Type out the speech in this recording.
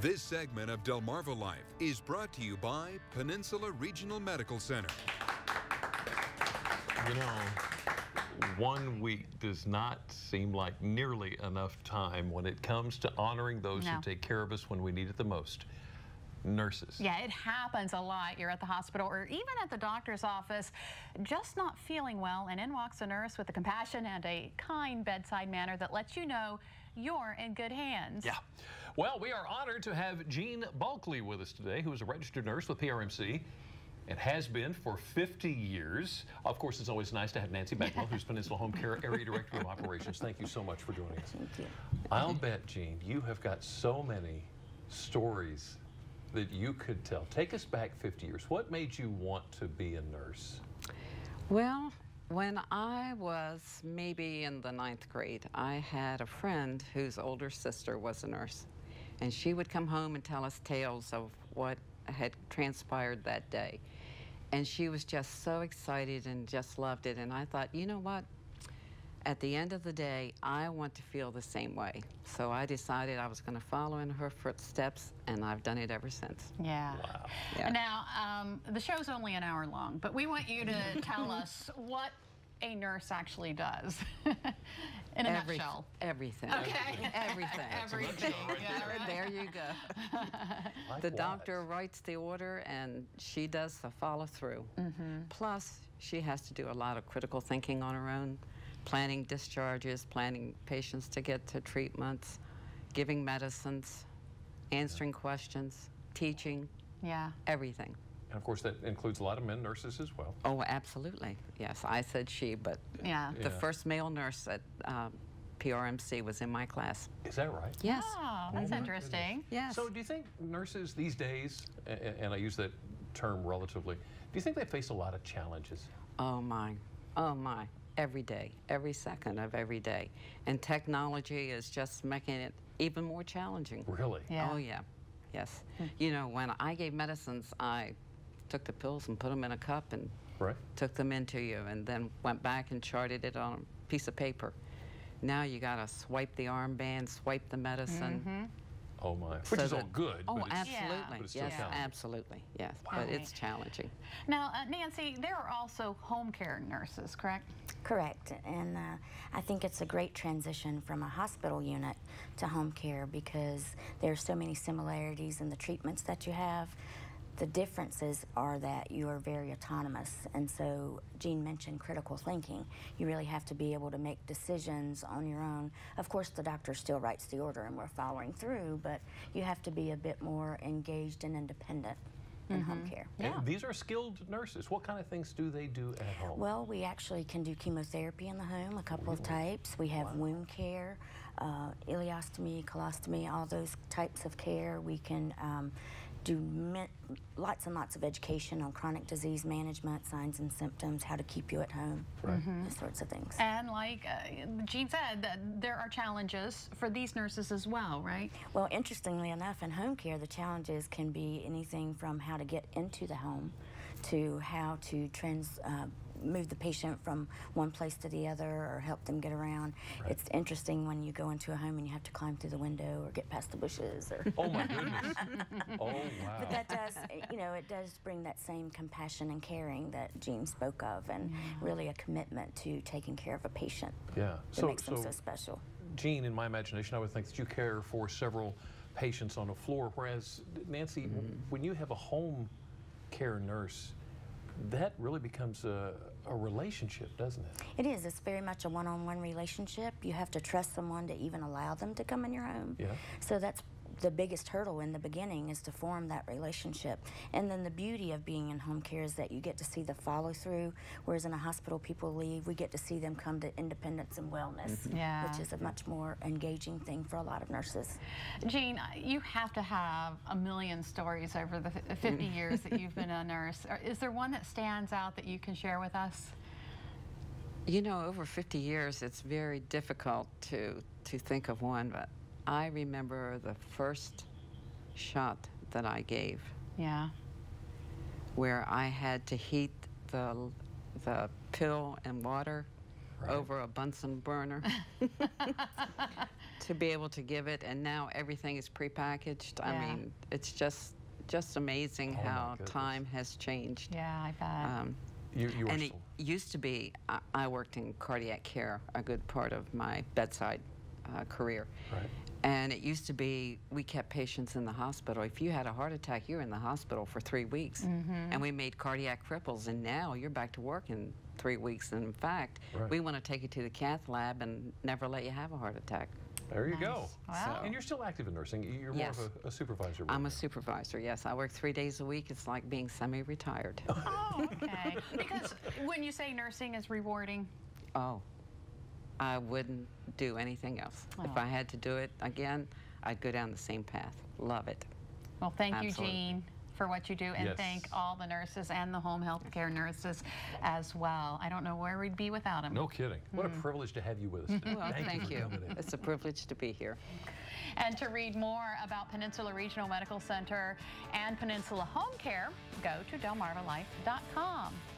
This segment of Delmarva Life is brought to you by Peninsula Regional Medical Center. You know, 1 week does not seem like nearly enough time when it comes to honoring those who take care of us when we need it the most. Nurses. Yeah, it happens a lot. You're at the hospital or even at the doctor's office, just not feeling well, and in walks a nurse with a compassion and a kind bedside manner that lets you know you're in good hands. Yeah. Well, we are honored to have Jean Bulkley with us today, who is a registered nurse with PRMC and has been for 50 years. Of course, it's always nice to have Nancy Beckwell, who's Peninsula Home Care Area Director of Operations. Thank you so much for joining us. Thank you. I'll bet, Jean, you have got so many stories that you could tell. Take us back 50 years. What made you want to be a nurse? Well, when I was maybe in the 9th grade, I had a friend whose older sister was a nurse, and she would come home and tell us tales of what had transpired that day. And she was just so excited and just loved it, and I thought, you know what? At the end of the day, I want to feel the same way. So I decided I was going to follow in her footsteps, and I've done it ever since. Yeah. Wow. Yeah. Now, the show's only an hour long, but we want you to tell us what a nurse actually does in a nutshell. Everything. Okay. Everything. Everything. Yeah, right. There you go. Like The what? doctor writes the order, and she does the follow-through. Plus, she has to do a lot of critical thinking on her own, planning discharges, planning patients to get to treatments, giving medicines, answering questions, teaching, everything. And of course, that includes a lot of men nurses as well. Oh, absolutely. Yes, I said she, but the first male nurse at PRMC was in my class. Is that right? Yes. Oh, that's interesting. Yes. So do you think nurses these days, and I use that term relatively, do you think they face a lot of challenges? Oh my, every day, every second of every day. And technology is just making it even more challenging. Really? Yeah. Oh yeah, yes. You know, when I gave medicines, I took the pills and put them in a cup and took them into you, and then went back and charted it on a piece of paper. Now you gotta swipe the armband, swipe the medicine. Oh my, which is all good. Oh, but it's, absolutely. but it's still Yes, challenging. absolutely. Yes, Wow. but it's challenging. Now, Nancy, there are also home care nurses, correct? Correct, and I think it's a great transition from a hospital unit to home care because there are so many similarities in the treatments that you have. The differences are that you are very autonomous, and so Jean mentioned critical thinking. You really have to be able to make decisions on your own. Of course, the doctor still writes the order and we're following through, but you have to be a bit more engaged and independent in home care. And these are skilled nurses. What kind of things do they do at home? Well, we actually can do chemotherapy in the home, a couple of types. We have wound care, ileostomy, colostomy, all those types of care. We can do lots and lots of education on chronic disease management, signs and symptoms, how to keep you at home, those sorts of things. And like Jean said, that there are challenges for these nurses as well, right? Well, interestingly enough, in home care, the challenges can be anything from how to get into the home to how to move the patient from one place to the other or help them get around. It's interesting when you go into a home and you have to climb through the window or get past the bushes. Or Oh my goodness. Oh wow. But that does, you know, it does bring that same compassion and caring that Jean spoke of, and really a commitment to taking care of a patient. Yeah. That makes them so special. Jean, in my imagination, I would think that you care for several patients on the floor, whereas Nancy, when you have a home care nurse, that really becomes a relationship, doesn't it? It is. It's very much a one-on-one relationship. You have to trust someone to even allow them to come in your home. Yeah. So that's the biggest hurdle in the beginning, is to form that relationship. And then the beauty of being in home care is that you get to see the follow-through, whereas in a hospital people leave, we get to see them come to independence and wellness, which is a much more engaging thing for a lot of nurses. Jean, you have to have a million stories over the 50 years that you've been a nurse. Is there one that stands out that you can share with us? You know, over 50 years, it's very difficult to think of one, but I remember the first shot that I gave. Yeah. Where I had to heat the pill and water over a Bunsen burner. to be able to give it, and now everything is prepackaged. Yeah. I mean, it's just amazing Oh, my how goodness. time has changed. Yeah, I bet. You were And it still... used to be, I worked in cardiac care a good part of my bedside career. Right. And it used to be, we kept patients in the hospital. If you had a heart attack, you were in the hospital for 3 weeks. And we made cardiac cripples, and now you're back to work in 3 weeks. And in fact, Right. we want to take you to the cath lab and never let you have a heart attack. There you go. Wow. And you're still active in nursing. You're more Yes. of a supervisor. I'm a supervisor, yes. I work 3 days a week. It's like being semi-retired. Oh, okay. Because when you say nursing is rewarding, Oh, I wouldn't do anything else. If Oh. I had to do it again, I'd go down the same path. Love it. well, thank Absolutely. you, Jean, for what you do, and Yes. thank all the nurses and the home health care nurses as well. I don't know where we'd be without them. No kidding. What a privilege to have you with us today. Well, thank for you. coming in. It's a privilege to be here. And to read more about Peninsula Regional Medical Center and Peninsula Home Care, go to delmarvalife.com.